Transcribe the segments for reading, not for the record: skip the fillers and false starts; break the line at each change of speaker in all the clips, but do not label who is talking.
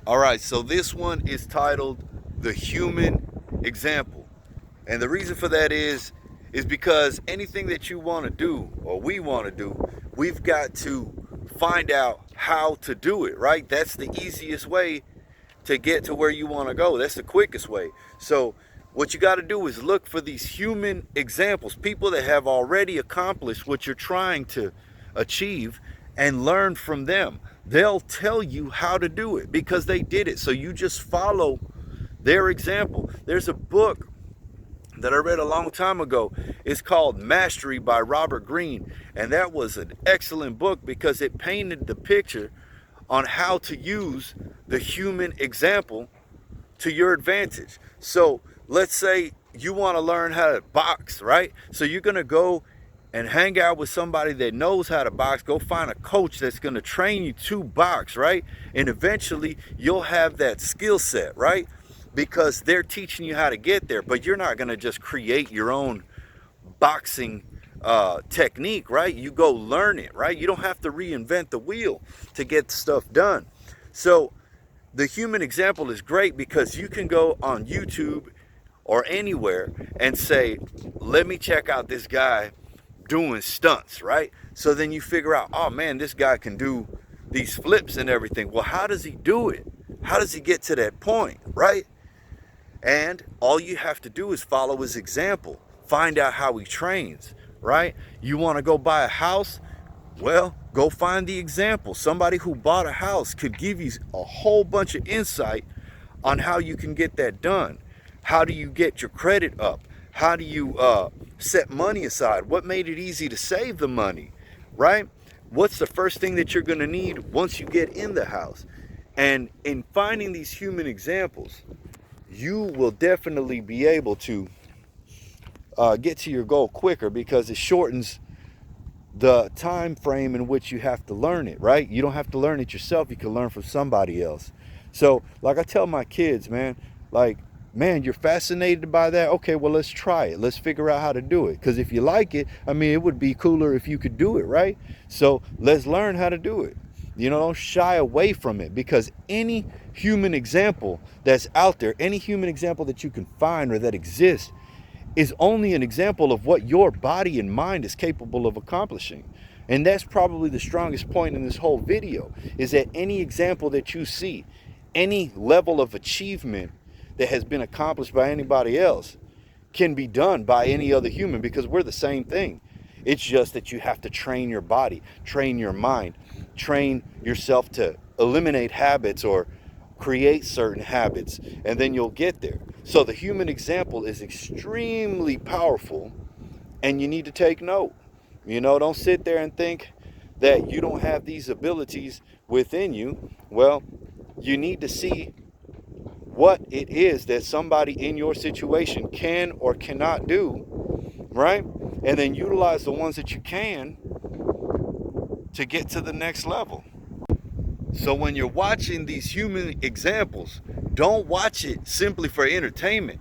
All right, so this one is titled The Human Example. And the reason for that is because anything that you want to do or we want to do, we've got to find out how to do it, right? That's the easiest way to get to where you want to go. That's the quickest way. So what you got to do is look for these human examples, people that have already accomplished what you're trying to achieve, and learn from them. They'll tell you how to do it because they did it. So you just follow their example. There's a book that I read a long time ago. It's called Mastery by Robert Greene. And that was an excellent book because it painted the picture on how to use the human example to your advantage. So let's say you want to learn how to box, right? So you're going to go and hang out with somebody that knows how to box. Go find a coach that's going to train you to box, right? And eventually you'll have that skill set, right? Because they're teaching you how to get there. But you're not going to just create your own boxing technique, right? You go learn it, right? You don't have to reinvent the wheel to get stuff done. So the human example is great because you can go on YouTube or anywhere and say, let me check out this guy doing stunts, right? So then you figure out, oh man, this guy can do these flips and everything. Well, how does he do it? How does he get to that point, right? And all you have to do is follow his example. Find out how he trains, right? You want to go buy a house? Well, go find the example. Somebody who bought a house could give you a whole bunch of insight on how you can get that done. How do you get your credit up? How do you set money aside? What made it easy to save the money, right? What's the first thing that you're going to need once you get in the house? And in finding these human examples, you will definitely be able to get to your goal quicker because it shortens the time frame in which you have to learn it, right? You don't have to learn it yourself. You can learn from somebody else. So like I tell my kids, man, you're fascinated by that. Okay, well, let's try it. Let's figure out how to do it. Because if you like it, I mean, it would be cooler if you could do it, right? So let's learn how to do it. You know, don't shy away from it because any human example that's out there, any human example that you can find or that exists is only an example of what your body and mind is capable of accomplishing. And that's probably the strongest point in this whole video, is that any example that you see, any level of achievement that has been accomplished by anybody else can be done by any other human because we're the same thing. It's just that you have to train your body, train your mind, train yourself to eliminate habits or create certain habits, and then you'll get there. So the human example is extremely powerful, and you need to take note. You know, don't sit there and think that you don't have these abilities within you. Well, you need to see what it is that somebody in your situation can or cannot do, right? And then utilize the ones that you can to get to the next level. So when you're watching these human examples, don't watch it simply for entertainment.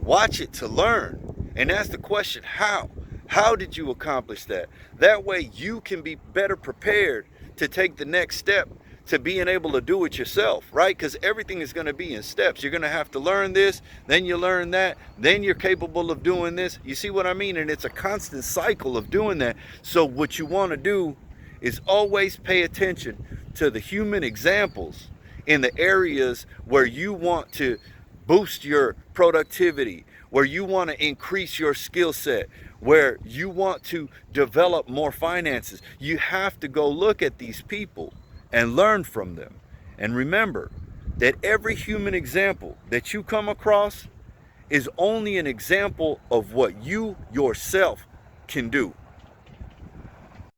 Watch it to learn and ask the question, how? How did you accomplish that? That way you can be better prepared to take the next step to being able to do it yourself, right? Because everything is going to be in steps. You're going to have to learn this, then you learn that, then you're capable of doing this. You see what I mean? And it's a constant cycle of doing that. So what you want to do is always pay attention to the human examples in the areas where you want to boost your productivity, where you want to increase your skill set, where you want to develop more finances. You have to go look at these people and learn from them. And remember that every human example that you come across is only an example of what you yourself can do.